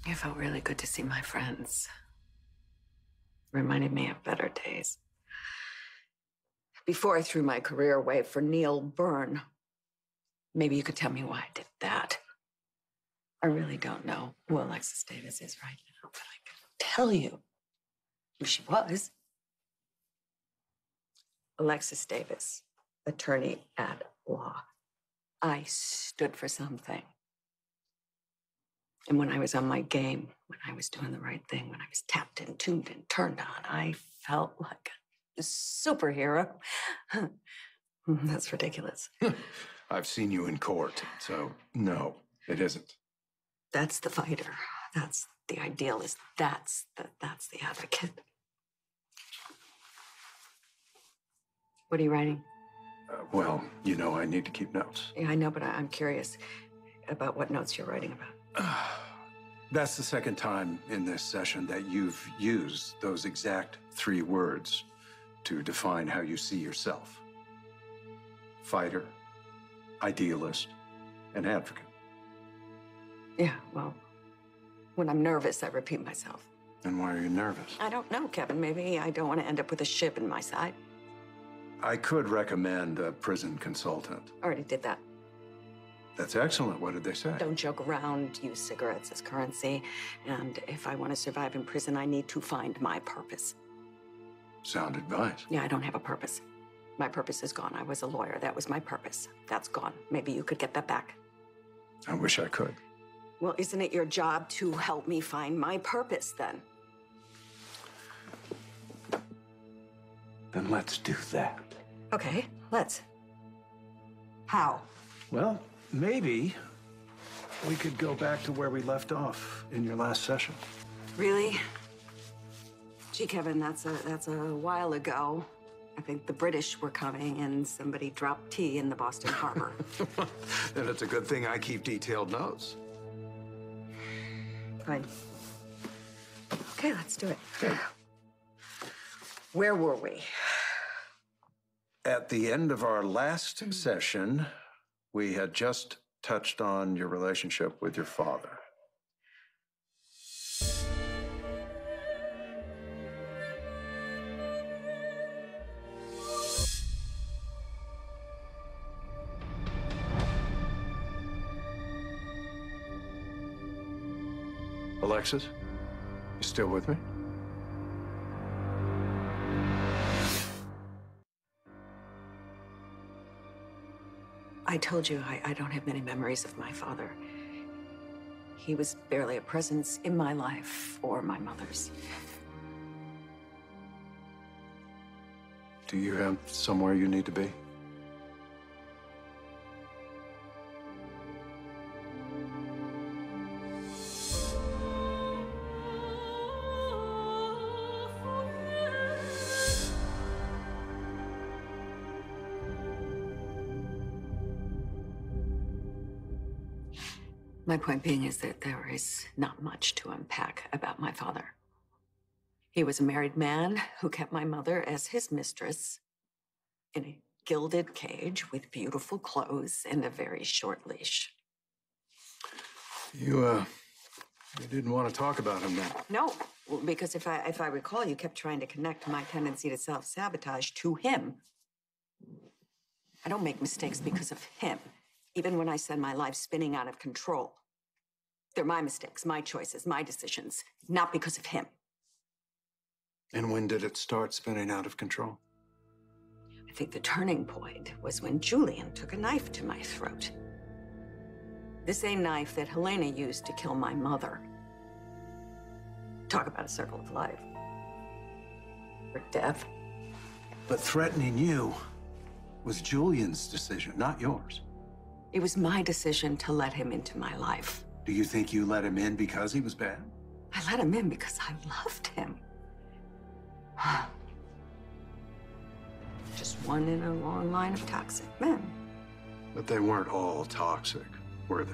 It felt really good to see my friends. Reminded me of better days. Before I threw my career away for Neil Byrne. Maybe you could tell me why I did that. I really don't know who Alexis Davis is right now, but I can tell you who she was. Alexis Davis, attorney at law. I stood for something. And when I was on my game, when I was doing the right thing, when I was tapped and tuned and turned on, I felt like a superhero. That's ridiculous. I've seen you in court, so no, it isn't. That's the fighter. That's the idealist. That's the advocate. What are you writing? Well, you know I need to keep notes. Yeah, I know, but I'm curious about what notes you're writing about. That's the second time in this session that you've used those exact 3 words to define how you see yourself. Fighter, idealist, and advocate. Yeah, well, when I'm nervous, I repeat myself. And why are you nervous? I don't know, Kevin. Maybe I don't want to end up with a ship in my side. I could recommend a prison consultant. Already did that. That's excellent. What did they say? Don't joke around, use cigarettes as currency. And if I want to survive in prison, I need to find my purpose. Sound advice. Yeah, I don't have a purpose. My purpose is gone. I was a lawyer. That was my purpose. That's gone. Maybe you could get that back. I wish I could. Well, isn't it your job to help me find my purpose, then? Then let's do that. Okay, let's. How? Well, maybe we could go back to where we left off in your last session. Really? Gee, Kevin, that's a while ago. I think the British were coming and somebody dropped tea in the Boston Harbor. Then it's a good thing I keep detailed notes. Fine. Okay, let's do it. Where were we? At the end of our last session, we had just touched on your relationship with your father. Alexis, you still with me? I told you I don't have many memories of my father. He was barely a presence in my life or my mother's. Do you have somewhere you need to be? My point being is that there is not much to unpack about my father. He was a married man who kept my mother as his mistress in a gilded cage with beautiful clothes and a very short leash. You didn't want to talk about him then? No, because if I recall, you kept trying to connect my tendency to self-sabotage to him. I don't make mistakes because of him, even when I send my life spinning out of control. They're my mistakes, my choices, my decisions, not because of him. And when did it start spinning out of control? I think the turning point was when Julian took a knife to my throat. The same knife that Helena used to kill my mother. Talk about a circle of life. Or death. But threatening you was Julian's decision, not yours. It was my decision to let him into my life. Do you think you let him in because he was bad? I let him in because I loved him. Just one in a long line of toxic men. But they weren't all toxic, were they?